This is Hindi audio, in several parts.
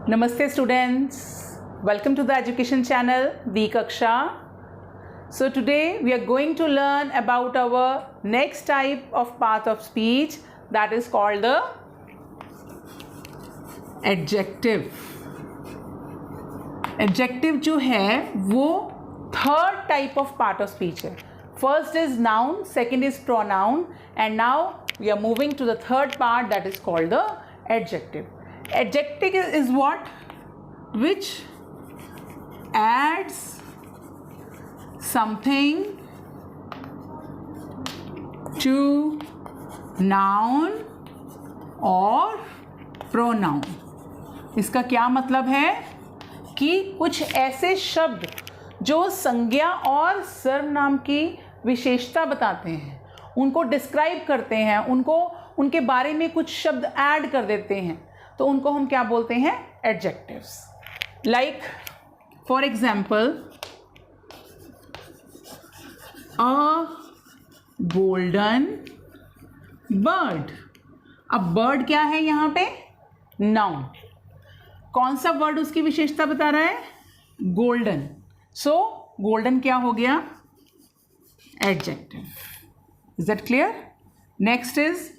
Namaste students, welcome to the education channel The Kaksha. So today we are going to learn about our next type of part of speech, that is called the adjective. Adjective जो है वो third type of part of speech है. First is noun, second is pronoun, and now we are moving to the third part, that is called the adjective. Adjective is what? Which adds something to noun or pronoun. इसका क्या मतलब है कि कुछ ऐसे शब्द जो संज्ञा और सर्वनाम की विशेषता बताते हैं, उनको डिस्क्राइब करते हैं, उनको उनके बारे में कुछ शब्द ऐड कर देते हैं, तो उनको हम क्या बोलते हैं? Adjectives. Like for example, a golden bird. अब बर्ड क्या है यहाँ पे? नाउन. कौन सा वर्ड उसकी विशेषता बता रहा है? गोल्डन. सो गोल्डन क्या हो गया? Adjective. Is that clear? Next is,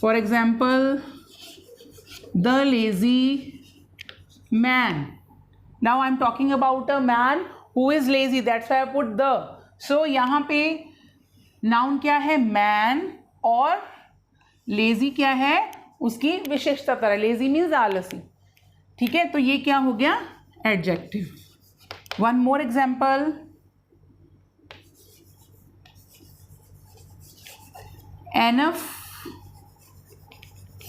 for example, the lazy man. Now I am talking about a man who is lazy, that's why I put the. So यहाँ पे नाउन क्या है? मैन. और लेजी क्या है? उसकी विशेषता तरह. लेजी मीन्स आलसी. ठीक है, तो ये क्या हो गया? Adjective. One more example, enough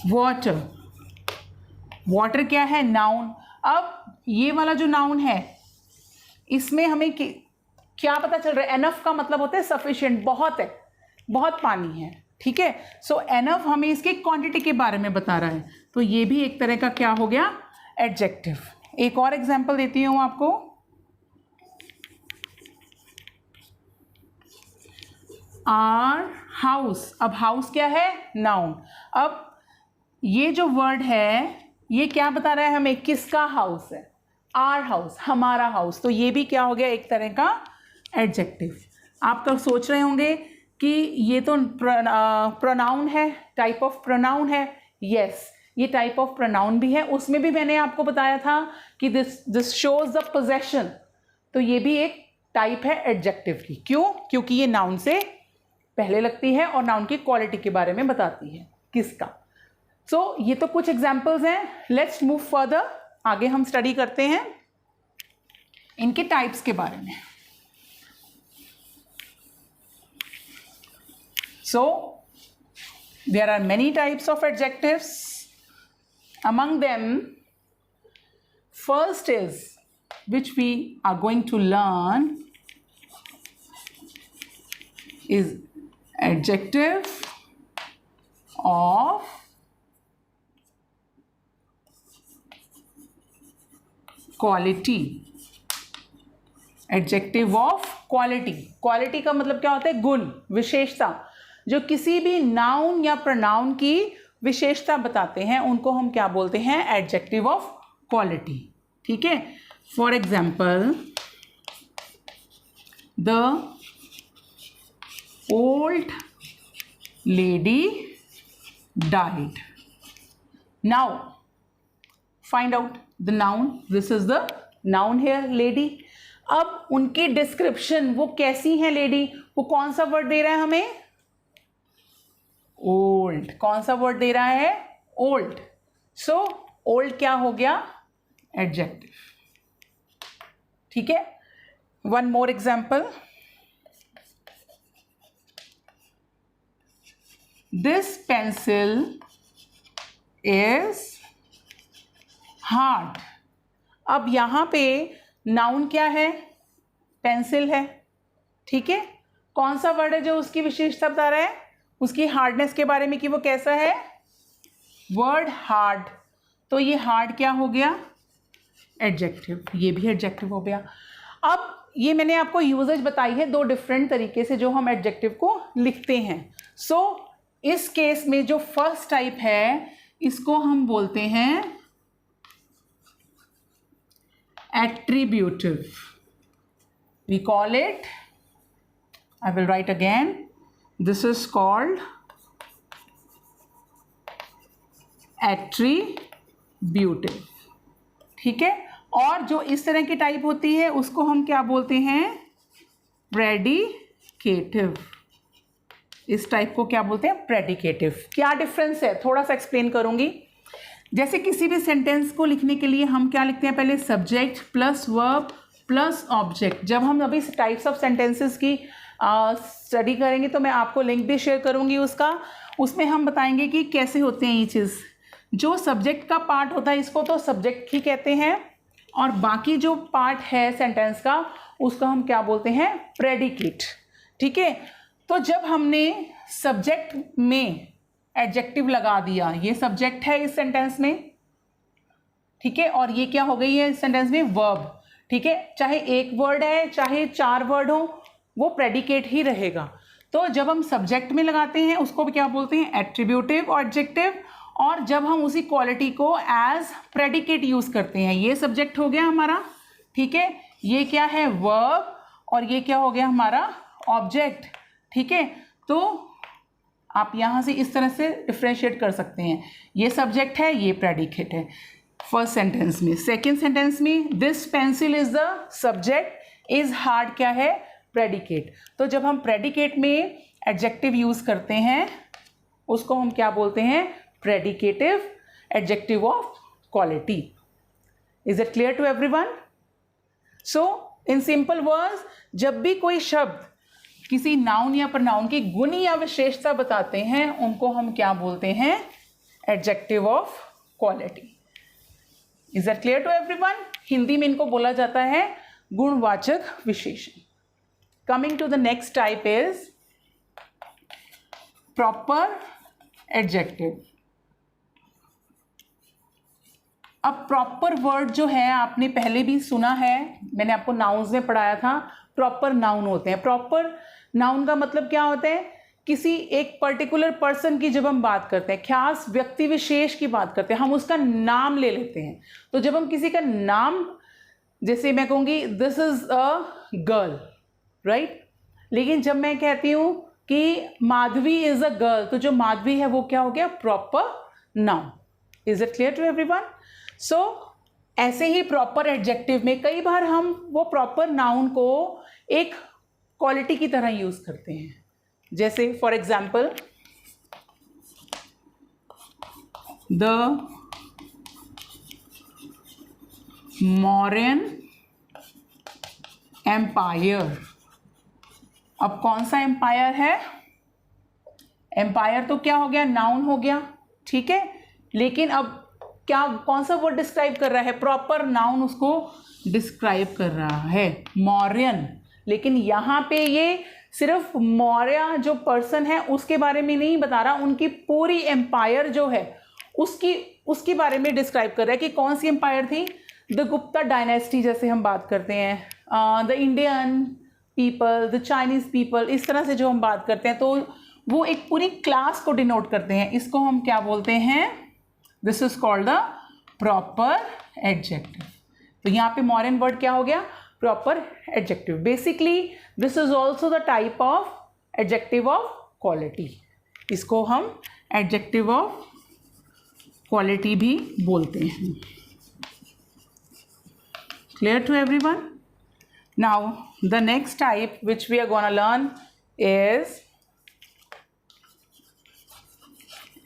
water. Water क्या है? नाउन. अब ये वाला जो नाउन है इसमें हमें क्या पता चल रहा है? एनफ का मतलब होता है सफिशिएंट, बहुत है, बहुत पानी है. ठीक है, सो एनफ हमें इसके क्वांटिटी के बारे में बता रहा है, तो ये भी एक तरह का क्या हो गया? एडजेक्टिव. एक और एग्जांपल देती हूँ आपको. Are house. अब हाउस क्या है? नाउन. अब ये जो वर्ड है ये क्या बता रहा है हमें? किसका हाउस है? आर हाउस, हमारा हाउस. तो ये भी क्या हो गया? एक तरह का एडजेक्टिव. आप तो सोच रहे होंगे कि ये तो प्रोनाउन है, टाइप ऑफ प्रोनाउन है. यस, ये टाइप ऑफ प्रोनाउन भी है. उसमें भी मैंने आपको बताया था कि दिस शोज द पोजेशन. तो ये भी एक टाइप है एडजेक्टिव की. क्यों? क्योंकि ये नाउन से पहले लगती है और नाउन की क्वालिटी के बारे में बताती है, किसका. सो ये तो कुछ एग्जाम्पल्स हैं. Let's move further. आगे हम स्टडी करते हैं इनके टाइप्स के बारे में. So there are many types of adjectives. Among them, first is, which we are going to learn, is adjective of quality. Adjective of quality. Quality का मतलब क्या होता है? गुण, विशेषता. जो किसी भी नाउन या प्रोनाउन की विशेषता बताते हैं उनको हम क्या बोलते हैं? Adjective of quality. ठीक है, for example, the old lady died. Now find out the noun. This is the noun here, lady. अब उनकी डिस्क्रिप्शन, वो कैसी है लेडी, वो कौन सा वर्ड दे रहा है हमें? ओल्ड. कौन सा वर्ड दे रहा है? ओल्ड. सो ओल्ड क्या हो गया? एडजेक्टिव. ठीक है, one more example. This pencil is hard. अब यहां पे नाउन क्या है? पेंसिल है. ठीक है, कौन सा वर्ड है जो उसकी विशेषता बता रहा है? उसकी हार्डनेस के बारे में कि वो कैसा है? Word hard. तो ये हार्ड क्या हो गया? एडजेक्टिव. ये भी एडजेक्टिव हो गया. अब ये मैंने आपको यूजेज बताई है दो डिफरेंट तरीके से जो हम एडजेक्टिव को लिखते हैं. सो इस केस में जो फर्स्ट टाइप है इसको हम बोलते हैं attributive. We call it, I will write again, this is called attributive. ठीक है. और जो इस तरह की टाइप होती है उसको हम क्या बोलते हैं? प्रेडिकेटिव. इस टाइप को क्या बोलते हैं? प्रेडिकेटिव. क्या डिफरेंस है थोड़ा सा एक्सप्लेन करूंगी. जैसे किसी भी सेंटेंस को लिखने के लिए हम क्या लिखते हैं? पहले subject plus verb plus object. जब हम अभी टाइप्स ऑफ सेंटेंसेस की स्टडी करेंगे तो मैं आपको लिंक भी शेयर करूंगी उसका. उसमें हम बताएंगे कि कैसे होते हैं ये चीज़. जो सब्जेक्ट का पार्ट होता है इसको तो सब्जेक्ट ही कहते हैं, और बाकी जो पार्ट है सेंटेंस का उसको हम क्या बोलते हैं? प्रेडिकेट. ठीक है. तो जब हमने सब्जेक्ट में एडजेक्टिव लगा दिया, ये सब्जेक्ट है इस सेंटेंस में, ठीक है, और ये क्या हो गई है इस सेंटेंस में? वर्ब. ठीक है. चाहे एक वर्ड है चाहे 4 वर्ड हो, वो प्रेडिकेट ही रहेगा. तो जब हम सब्जेक्ट में लगाते हैं उसको भी क्या बोलते हैं? एट्रीब्यूटिव और एडजेक्टिव. और जब हम उसी क्वालिटी को एज प्रेडिकेट यूज करते हैं, ये सब्जेक्ट हो गया हमारा. ठीक है. ये क्या है? वर्ब. और ये क्या हो गया हमारा? ऑब्जेक्ट. ठीक है. तो आप यहाँ से इस तरह से डिफ्रेंशिएट कर सकते हैं. ये सब्जेक्ट है, ये प्रेडिकेट है फर्स्ट सेंटेंस में. सेकेंड सेंटेंस में this pencil is the subject, is hard क्या है? प्रेडिकेट. तो जब हम प्रेडिकेट में एडजेक्टिव यूज करते हैं उसको हम क्या बोलते हैं? Predicative adjective of quality. Is it clear to everyone? So in simple words, जब भी कोई शब्द किसी नाउन या प्रनाउन की गुण या विशेषता बताते हैं उनको हम क्या बोलते हैं? Adjective of quality. Is that clear to everyone? Hindi में इनको बोला जाता है गुणवाचक विशेषण. Coming to the next type is proper adjective. अब प्रॉपर वर्ड जो है आपने पहले भी सुना है, मैंने आपको नाउन्स में पढ़ाया था. प्रॉपर नाउन होते हैं. प्रॉपर नाउन का मतलब क्या होता है? किसी एक पर्टिकुलर पर्सन की जब हम बात करते हैं, खास व्यक्ति विशेष की बात करते हैं, हम उसका नाम ले लेते हैं. तो जब हम किसी का नाम, जैसे मैं कहूँगी this is a girl, right, लेकिन जब मैं कहती हूँ कि माधवी इज अ गर्ल, तो जो माधवी है वो क्या हो गया? Proper noun. Is it clear to everyone? So ऐसे ही प्रॉपर एडजेक्टिव में कई बार हम वो प्रॉपर नाउन को एक क्वालिटी की तरह यूज करते हैं. जैसे for example, the Mauryan empire. अब कौन सा एम्पायर है? एम्पायर तो क्या हो गया? नाउन हो गया. ठीक है. लेकिन अब क्या, कौन सा वर्ड डिस्क्राइब कर रहा है? प्रॉपर नाउन उसको डिस्क्राइब कर रहा है, मौर्यन. लेकिन यहाँ पे ये सिर्फ मौर्य जो पर्सन है उसके बारे में नहीं बता रहा, उनकी पूरी एम्पायर जो है उसके बारे में डिस्क्राइब कर रहा है कि कौन सी एम्पायर थी. द गुप्ता डायनेस्टी जैसे हम बात करते हैं, the Indian people, the Chinese people, इस तरह से जो हम बात करते हैं तो वो एक पूरी क्लास को डिनोट करते हैं. इसको हम क्या बोलते हैं? This is called the proper adjective. तो यहाँ पे मॉडर्न वर्ड क्या हो गया? Proper adjective. Basically this is also the type of adjective of quality. इसको हम एडजेक्टिव ऑफ क्वालिटी भी बोलते हैं. Clear to everyone? Now the next type which we are gonna learn is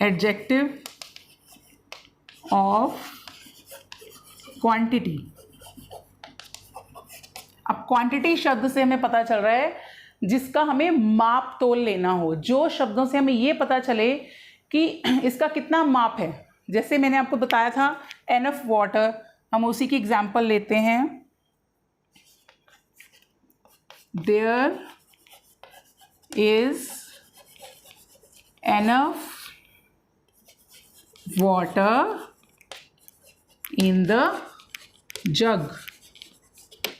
adjective of quantity. अब क्वांटिटी शब्द से हमें पता चल रहा है जिसका हमें माप तोल लेना हो, जो शब्दों से हमें ये पता चले कि इसका कितना माप है. जैसे मैंने आपको बताया था एनफ वाटर, हम उसी की एग्जाम्पल लेते हैं. There is enough water in the jug.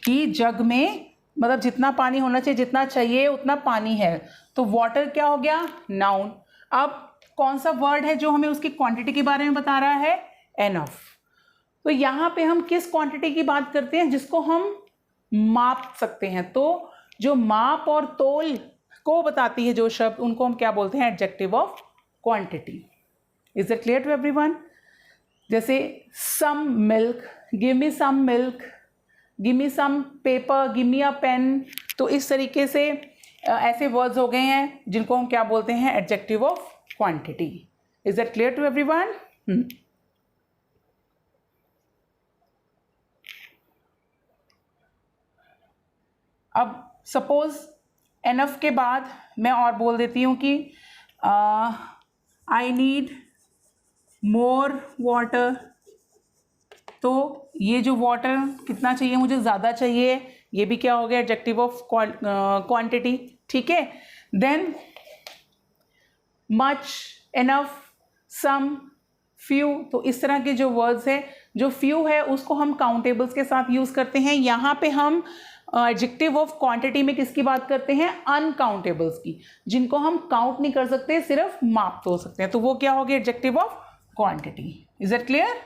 कि जग में मतलब जितना पानी होना चाहिए, जितना चाहिए उतना पानी है. तो वाटर क्या हो गया? नाउन. अब कौन सा वर्ड है जो हमें उसकी क्वांटिटी के बारे में बता रहा है? एनफ। तो यहाँ पे हम किस क्वांटिटी की बात करते हैं? जिसको हम माप सकते हैं। तो जो माप और तोल को बताती है जो शब्द, उनको हम क्या बोलते हैं? Adjective of quantity. Is it clear to everyone? जैसे some milk, give me some milk, give me some paper, give me a pen. तो इस तरीके से ऐसे वर्ड्स हो गए हैं जिनको हम क्या बोलते हैं? Adjective of quantity. Is it clear to everyone? अब सपोज एनफ के बाद मैं और बोल देती हूँ कि आई नीड मोर वाटर। तो ये जो वाटर कितना चाहिए मुझे? ज़्यादा चाहिए। ये भी क्या हो गया? Adjective of quantity. ठीक है। देन मच, एनफ, सम, फ्यू। तो इस तरह के जो वर्ड्स हैं, जो फ्यू है उसको हम काउंटेबल्स के साथ यूज़ करते हैं। यहाँ पे हम एडजेक्टिव ऑफ क्वांटिटी में किसकी बात करते हैं? अनकाउंटेबल्स की, जिनको हम काउंट नहीं कर सकते, सिर्फ माप तो हो सकते हैं। तो वो क्या हो गया? Adjective of quantity. Is it clear?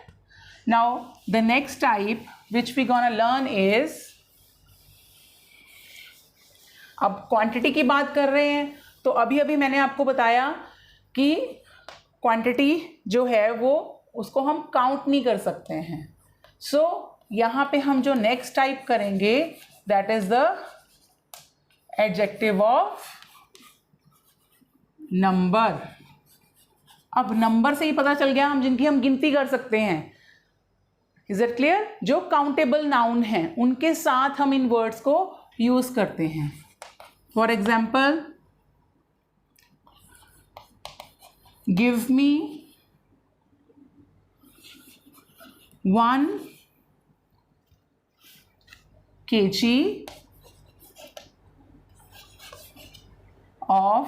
Now the next type which we gonna learn is, अब क्वांटिटी की बात कर रहे हैं तो अभी अभी मैंने आपको बताया कि क्वांटिटी जो है वो उसको हम काउंट नहीं कर सकते हैं। सो यहाँ पे हम जो नेक्स्ट टाइप करेंगे that is the adjective of number. अब नंबर से ही पता चल गया हम जिनकी हम गिनती कर सकते हैं। Is it clear? जो काउंटेबल नाउन हैं उनके साथ हम इन वर्ड्स को यूज करते हैं। For example, give me 1 kg of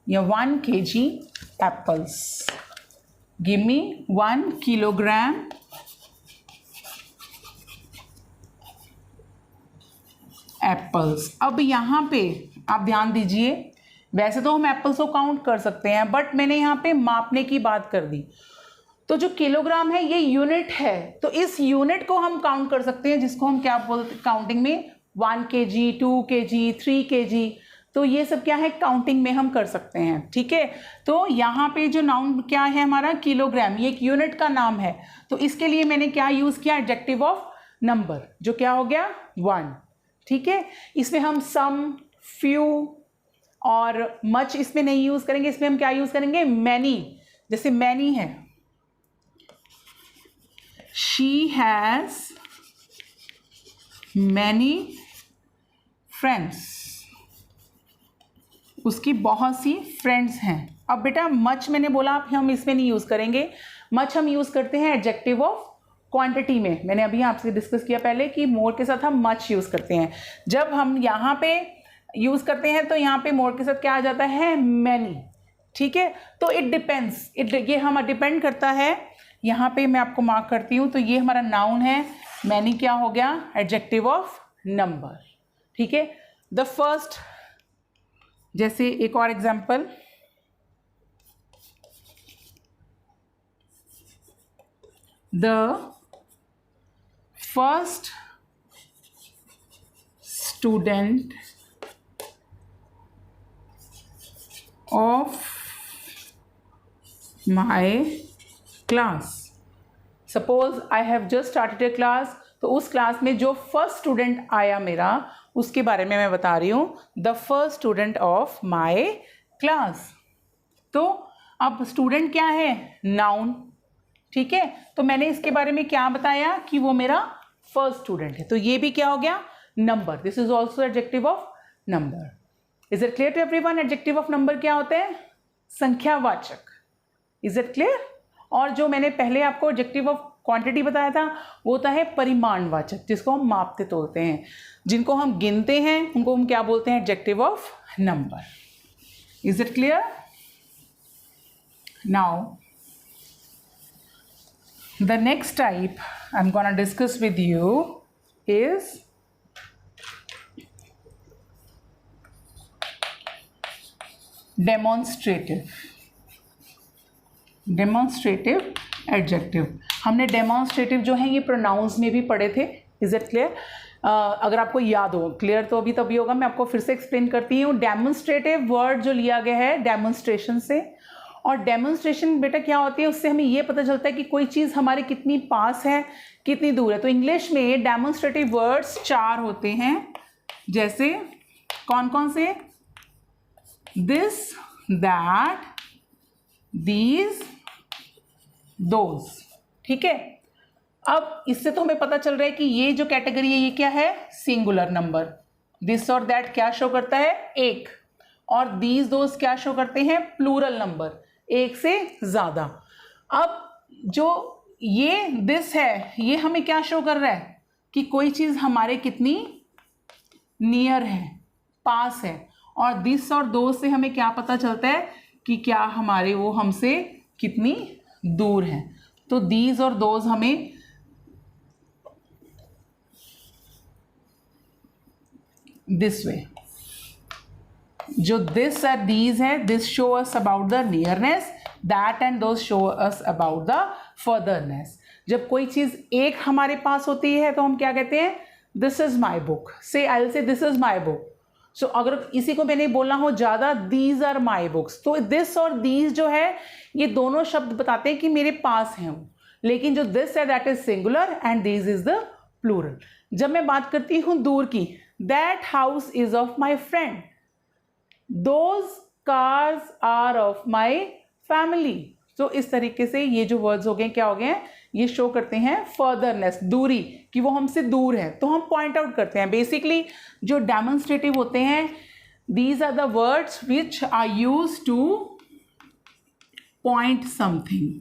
1 kg apples. Give me 1 kilogram apples. अब यहाँ पे आप ध्यान दीजिए, वैसे तो हम एप्पल्स को काउंट कर सकते हैं बट मैंने यहाँ पे मापने की बात कर दी। तो जो किलोग्राम है ये यूनिट है, तो इस यूनिट को हम काउंट कर सकते हैं, जिसको हम क्या बोलते हैं काउंटिंग में? 1 kg, 2 kg, 3 kg। तो ये सब क्या है? काउंटिंग में हम कर सकते हैं। ठीक है। तो यहाँ पे जो नाउन क्या है हमारा? किलोग्राम। ये एक यूनिट का नाम है, तो इसके लिए मैंने क्या यूज़ किया? एडजेक्टिव ऑफ नंबर, जो क्या हो गया? 1। ठीक है। इसमें हम सम, फ्यू और मच इसमें नहीं यूज़ करेंगे। इसमें हम क्या यूज़ करेंगे? मैनी। जैसे मैनी है, शी हैज़ मैनी फ्रेंड्स, उसकी बहुत सी फ्रेंड्स हैं। अब बेटा मच मैंने बोला हम इसमें नहीं यूज़ करेंगे। मच हम यूज़ करते हैं एडजेक्टिव ऑफ क्वांटिटी में। मैंने अभी आपसे डिस्कस किया पहले कि मोर के साथ हम मच यूज़ करते हैं। जब हम यहाँ पे यूज़ करते हैं तो यहाँ पे मोर के साथ क्या आ जाता है? मैनी। ठीक है। तो इट डिपेंड्स, ये हम डिपेंड करता है। यहाँ पे मैं आपको मार्क करती हूँ, तो ये हमारा नाउन है, मैनी क्या हो गया? Adjective of number. ठीक है। द फर्स्ट, जैसे एक और example, the first student of my class. Suppose I have just started A class, तो उस क्लास में जो फर्स्ट स्टूडेंट आया मेरा, उसके बारे में मैं बता रही हूँ, the first student of my class. तो अब स्टूडेंट क्या है? नाउन। ठीक है। तो मैंने इसके बारे में क्या बताया कि वो मेरा फर्स्ट स्टूडेंट है, तो ये भी क्या हो गया? Number. This is also adjective of number. Is it clear to everyone? Adjective of number क्या होते हैं? संख्यावाचक। Is it clear? और जो मैंने पहले आपको एडजेक्टिव ऑफ क्वांटिटी बताया था वो होता है परिमाणवाचक, जिसको हम मापते तोलते हैं। जिनको हम गिनते हैं उनको हम क्या बोलते हैं? Adjective of number. Is it clear? Now the next type I'm going to discuss with you is demonstrative, demonstrative adjective. हमने डेमोन्स्ट्रेटिव जो है ये प्रोनाउंस में भी पढ़े थे। Is it clear? अगर आपको याद हो, क्लियर तो अभी तभी होगा, मैं आपको फिर से एक्सप्लेन करती हूँ। डेमोन्स्ट्रेटिव वर्ड जो लिया गया है डेमोन्स्ट्रेशन से, और डेमोन्स्ट्रेशन बेटा क्या होती है, उससे हमें ये पता चलता है कि कोई चीज़ हमारे कितनी पास है, कितनी दूर है। तो इंग्लिश में डेमोन्स्ट्रेटिव वर्ड्स 4 होते हैं, जैसे कौन कौन से? This, that, these, those. ठीक है, अब इससे तो हमें पता चल रहा है कि ये जो कैटेगरी है ये क्या है? Singular number. दिस और दैट क्या शो करता है? एक। और दीज दोज क्या शो करते हैं? प्लूरल नंबर, एक से ज़्यादा। अब जो ये दिस है ये हमें क्या शो कर रहा है कि कोई चीज़ हमारे कितनी नियर है, पास है। और दिस और दोज से हमें क्या पता चलता है कि क्या हमारे वो हमसे कितनी दूर है। तो दीज और दोज हमें दिस वे, जो दिस और दीज है, this show us about the nearness, that and those show us about the furtherness. जब कोई चीज़ एक हमारे पास होती है तो हम क्या कहते हैं? This is my book. Say I will say this is my book. So अगर इसी को मैंने बोलना हो ज़्यादा, दीज आर माई बुक्स, तो दिस और दीज जो है ये दोनों शब्द बताते हैं कि मेरे पास हैं वो। लेकिन जो दिस है that is singular and these is the plural. जब मैं बात करती हूँ दूर की, that house is of my friend, those cars are of my family. तो इस तरीके से ये जो वर्ड्स हो गए क्या हो गए हैं? ये शो करते हैं फर्दरनेस, दूरी, कि वो हमसे दूर है, तो हम पॉइंट आउट करते हैं। बेसिकली जो डेमोन्स्ट्रेटिव होते हैं, these are the words which are use to point something.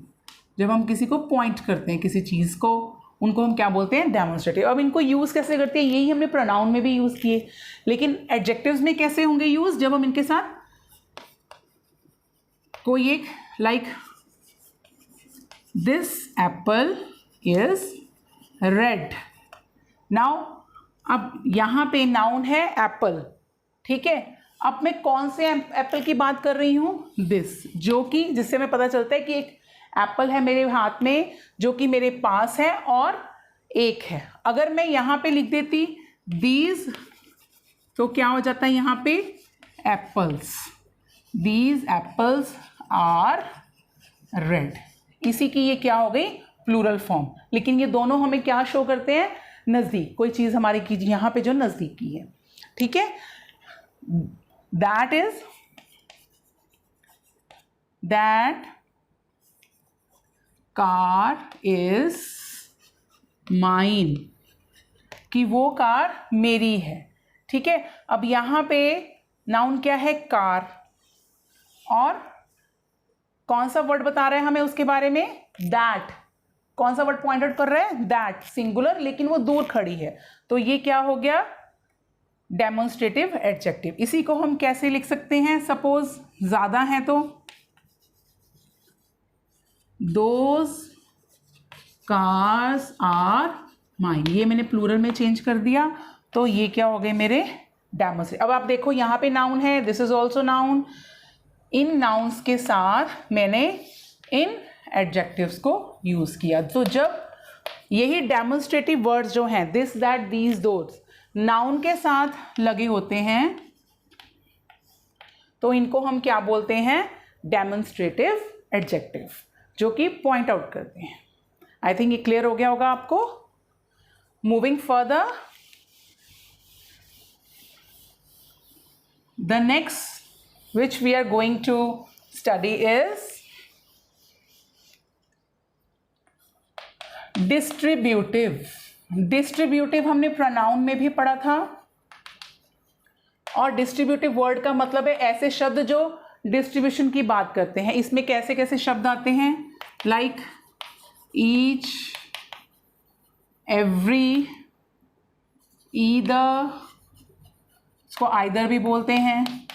जब हम किसी को पॉइंट करते हैं, किसी चीज़ को, उनको हम क्या बोलते हैं? डेमोन्स्ट्रेटिव। अब इनको यूज़ कैसे करते हैं? यही हमने प्रोनाउन में भी यूज़ किए, लेकिन एडजेक्टिव्स में कैसे होंगे यूज़? जब हम इनके साथ कोई एक like this Apple is red. Now अब यहाँ पे नाउन है एप्पल, ठीक है। अब मैं कौन से एप्पल की बात कर रही हूँ? दिस, जो कि जिससे हमें पता चलता है कि एक एप्पल है मेरे हाथ में जो कि मेरे पास है और एक है। अगर मैं यहाँ पे लिख देती दीज, तो क्या हो जाता है यहाँ पे? Apples, these apples are red. इसी की ये क्या हो गई? Plural form. लेकिन ये दोनों हमें क्या शो करते हैं? नज़दीक, कोई चीज़ हमारी की यहाँ पे जो नज़दीक की है, ठीक है। That is, that car is mine, कि वो कार मेरी है, ठीक है। अब यहाँ पे नाउन क्या है? कार। और कौन सा वर्ड बता रहा है हमें उसके बारे में? दैट। कौन सा वर्ड पॉइंट आउट कर रहा है? दैट, सिंगुलर, लेकिन वो दूर खड़ी है, तो ये क्या हो गया? Demonstrative adjective. इसी को हम कैसे लिख सकते हैं? सपोज ज़्यादा है तो दोज कार्स आर माइन, ये मैंने प्लूरल में चेंज कर दिया, तो ये क्या हो गए मेरे? डेमोन्स्ट्रेटिव। अब आप देखो यहाँ पे नाउन है, this is also noun. In nouns के साथ मैंने इन एडजेक्टिव्स को यूज़ किया। तो जब यही डेमोन्स्ट्रेटिव वर्ड्स जो हैं this, that, these, those, noun के साथ लगे होते हैं, तो इनको हम क्या बोलते हैं? डेमोन्स्ट्रेटिव एडजेक्टिव, जो कि पॉइंट आउट करते हैं। आई थिंक ये क्लियर हो गया होगा आपको। Moving further, the next which we are going to study is distributive. Distributive हमने pronoun में भी पढ़ा था, और distributive word का मतलब है ऐसे शब्द जो distribution की बात करते हैं। इसमें कैसे कैसे शब्द आते हैं? like each, every, either, इसको either भी बोलते हैं,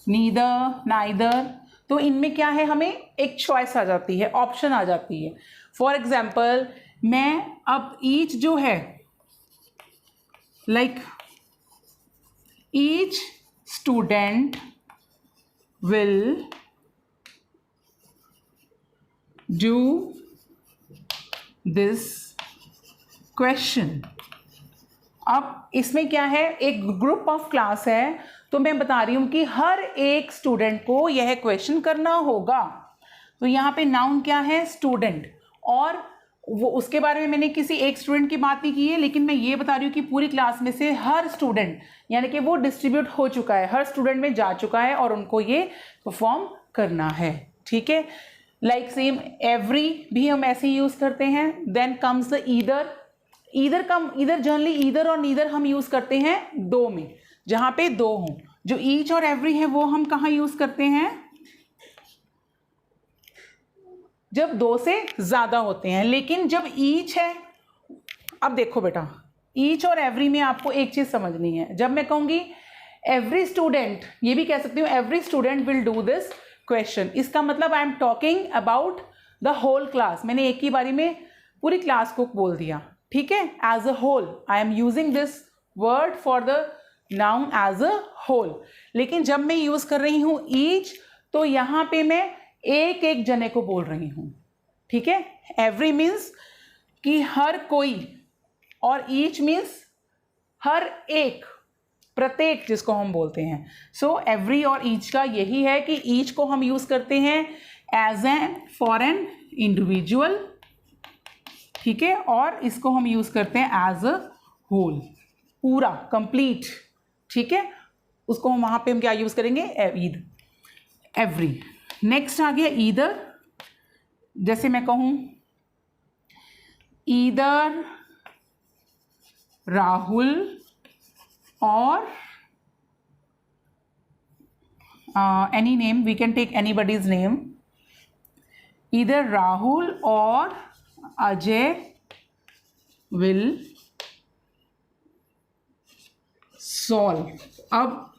नीदर, नाइदर। तो इनमें क्या है? हमें एक चॉइस आ जाती है, ऑप्शन आ जाती है। फॉर एग्जाम्पल, मैं अब ईच जो है, like each student will do this question. अब इसमें क्या है, एक ग्रुप ऑफ क्लास है, तो मैं बता रही हूं कि हर एक स्टूडेंट को यह क्वेश्चन करना होगा. तो यहाँ पे नाउन क्या है, स्टूडेंट. और वो उसके बारे में मैंने किसी एक स्टूडेंट की बात नहीं की है, लेकिन मैं ये बता रही हूँ कि पूरी क्लास में से हर स्टूडेंट, यानी कि वो डिस्ट्रीब्यूट हो चुका है, हर स्टूडेंट में जा चुका है और उनको ये परफॉर्म करना है. ठीक है. लाइक सेम एवरी भी हम ऐसे ही यूज करते हैं. Then comes the either. इधर जनरली ईदर और नीदर हम यूज करते हैं दो में, जहां पे दो हों. जो ईच और एवरी है वो हम कहाँ यूज करते हैं, जब दो से ज्यादा होते हैं. लेकिन जब ईच है, अब देखो बेटा, ईच और एवरी में आपको एक चीज समझनी है. जब मैं कहूंगी एवरी स्टूडेंट, ये भी कह सकती हूँ every student will do this question, इसका मतलब I am talking about the whole class. मैंने एक ही बारी में पूरी क्लास को बोल दिया. ठीक है. As a whole I am using this word for the noun as a whole. लेकिन जब मैं यूज कर रही हूं ईच, तो यहां पे मैं एक एक जने को बोल रही हूं. ठीक है. एवरी मीन्स कि हर कोई, और ईच मीन्स हर एक, प्रत्येक, जिसको हम बोलते हैं. सो एवरी और ईच का यही है कि ईच को हम यूज करते हैं as an for an individual. ठीक है. और इसको हम यूज करते हैं एज अ होल, पूरा, कंप्लीट. ठीक है. उसको हम वहां पे हम क्या यूज करेंगे, एवरी. नेक्स्ट आ गया ईदर. जैसे मैं कहूं either Rahul or any name, we can take anybody's name. Either Rahul or Ajay will solve. अब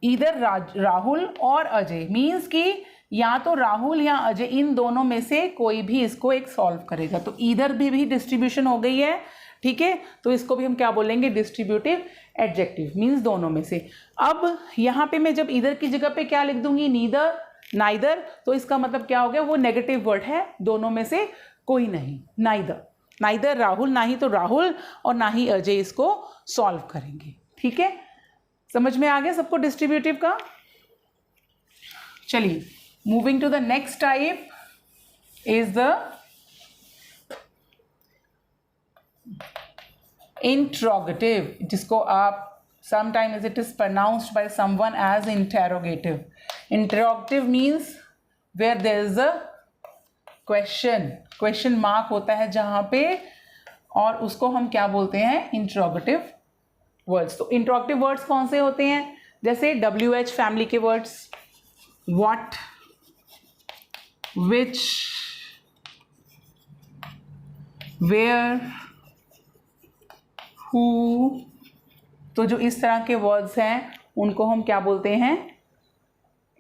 इधर राहुल और अजय मीन्स कि या तो राहुल या अजय, इन दोनों में से कोई भी इसको एक सॉल्व करेगा. तो इधर भी डिस्ट्रीब्यूशन हो गई है. ठीक है. तो इसको भी हम क्या बोलेंगे, डिस्ट्रीब्यूटिव एडजेक्टिव, मीन्स दोनों में से. अब यहाँ पे मैं जब इधर की जगह पे क्या लिख दूंगी, नीदर, नाइदर, तो इसका मतलब क्या हो गया, वो नेगेटिव वर्ड है, दोनों में से कोई नहीं. नाइदर राहुल, ना ही तो राहुल और ना ही अजय इसको सॉल्व करेंगे. ठीक है. समझ में आ गया सबको डिस्ट्रीब्यूटिव का. चलिए, moving to the next type is the interrogative, जिसको आप sometimes it is pronounced by someone as interrogative. Interrogative means where there is a question mark होता है जहां पे, और उसको हम क्या बोलते हैं, इंट्रोगेटिव वर्ड्स. तो इंट्रोगेटिव वर्ड्स कौन से होते हैं, जैसे WH फैमिली के words, what, which, where, who. तो जो इस तरह के वर्ड्स हैं उनको हम क्या बोलते हैं,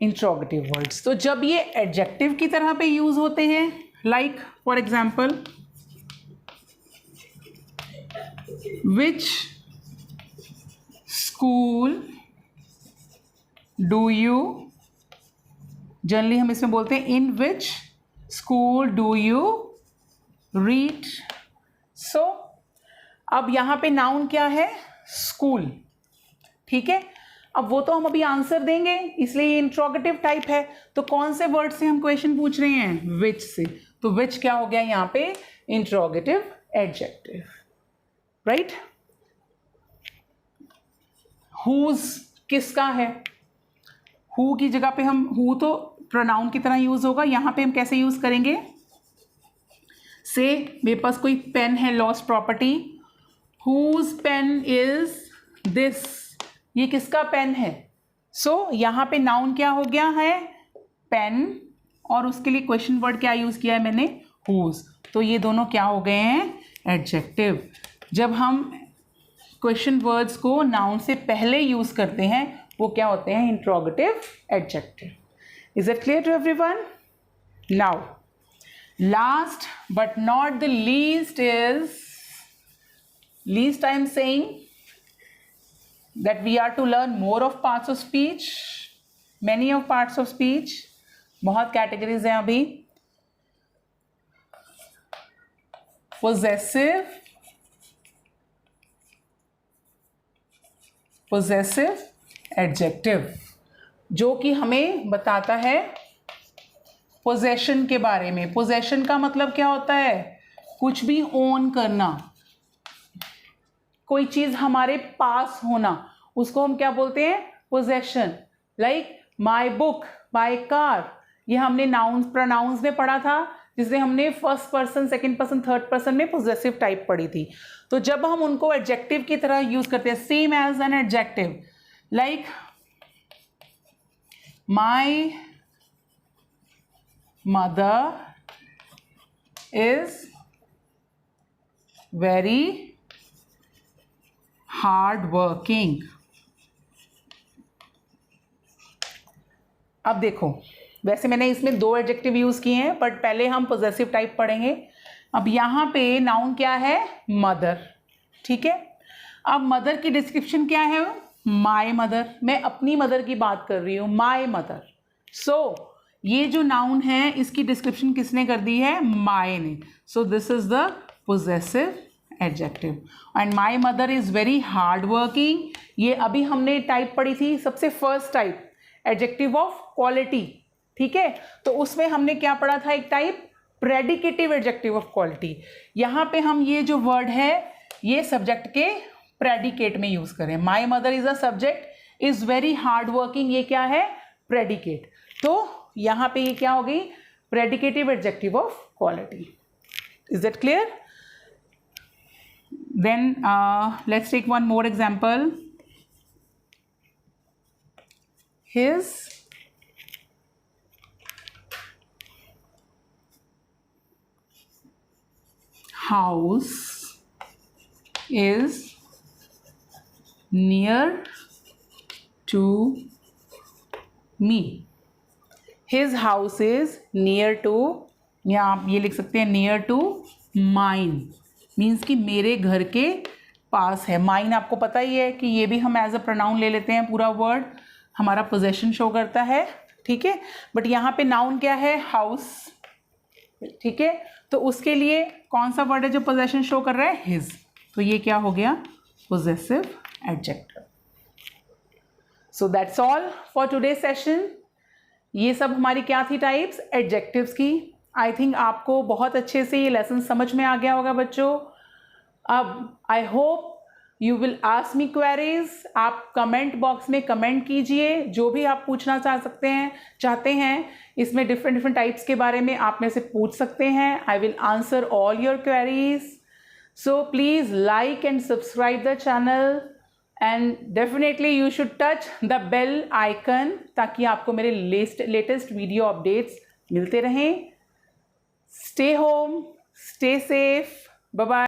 इंट्रोगेटिव वर्ड्स. तो जब ये एडजेक्टिव की तरह पे यूज होते हैं, like for example which school do you, generally हम इसमें बोलते हैं in which school do you read. So अब यहां पे नाउन क्या है, स्कूल. ठीक है. अब वो तो हम अभी आंसर देंगे, इसलिए ये इंट्रोगेटिव टाइप है. तो कौन से वर्ड से हम क्वेश्चन पूछ रहे हैं, विच से. तो विच क्या हो गया यहाँ पे, इंट्रोगेटिव एडजेक्टिव. राइट. हुज किसका है, हु की जगह पे हम, हु तो प्रोनाउन की तरह यूज होगा, यहां पे हम कैसे यूज करेंगे, से मेरे पास कोई पेन है, lost property, whose pen is this, ये किसका पेन है. सो यहाँ पे नाउन क्या हो गया है, पेन, और उसके लिए क्वेश्चन वर्ड क्या यूज किया है मैंने, हुज. तो ये दोनों क्या हो गए हैं, एडजेक्टिव. जब हम क्वेश्चन वर्ड्स को नाउन से पहले यूज करते हैं वो क्या होते हैं, interrogative adjective. Is it clear to everyone. Now last but not the least is, least I am saying that we are to learn more of parts of speech. Many of parts of speech, बहुत कैटेगरीज हैं अभी. पोजेसिव एडजेक्टिव, जो कि हमें बताता है पोजेशन के बारे में. पोजेशन का मतलब क्या होता है? कुछ भी ओन करना, कोई चीज हमारे पास होना, उसको हम क्या बोलते हैं? Possession. Like my book, my car, ये हमने नाउन्स प्रोनाउंस में पढ़ा था, जिससे हमने first person, second person, third person में पोजेसिव टाइप पढ़ी थी. तो जब हम उनको एडजेक्टिव की तरह यूज करते हैं, same as an adjective, like my mother is very hard working. अब देखो, वैसे मैंने इसमें 2 एडजेक्टिव यूज किए हैं, बट पहले हम पोजेसिव टाइप पढ़ेंगे. अब यहाँ पे नाउन क्या है? मदर. ठीक है. अब मदर की डिस्क्रिप्शन क्या है? My mother. मैं अपनी मदर की बात कर रही हूँ, माय मदर. सो ये जो नाउन है, इसकी डिस्क्रिप्शन किसने कर दी है? माय ने. So this is the possessive adjective. And my mother is very hard working, ये अभी हमने टाइप पढ़ी थी, सबसे first type, adjective of quality. ठीक है. तो उसमें हमने क्या पढ़ा था? एक type predicative adjective of quality. यहाँ पे हम ये जो वर्ड है, ये सब्जेक्ट के प्रेडिकेट में यूज करें. My mother is a subject, is very hard working, ये क्या है? प्रेडिकेट. तो यहाँ पे ये क्या हो गई? Predicative adjective of quality. Is that clear? Then let's take one more example. His house is near to me. His house is near to, या आप ये लिख सकते हैं near to mine, मीन्स कि मेरे घर के पास है. माइन आपको पता ही है कि ये भी हम एज अ प्रोनाउन ले लेते हैं, पूरा वर्ड हमारा पोजेशन शो करता है. ठीक है. बट यहाँ पे नाउन क्या है? हाउस. ठीक है. तो उसके लिए कौन सा वर्ड है जो पोजेशन शो कर रहा है? हिज. तो ये क्या हो गया? Possessive adjective. So that's all for today session. ये सब हमारी क्या थी? टाइप्स एडजेक्टिव्स की. आई थिंक आपको बहुत अच्छे से ये लेसन समझ में आ गया होगा बच्चों. अब I hope you will ask me queries. आप कमेंट बॉक्स में कमेंट कीजिए, जो भी आप पूछना चाहते हैं. इसमें डिफरेंट टाइप्स के बारे में आप में से पूछ सकते हैं. I will answer all your queries. So please like and subscribe the channel, and definitely you should touch the bell icon, ताकि आपको मेरे लेटेस्ट वीडियो अपडेट्स मिलते रहें. Stay home, stay safe. Bye bye.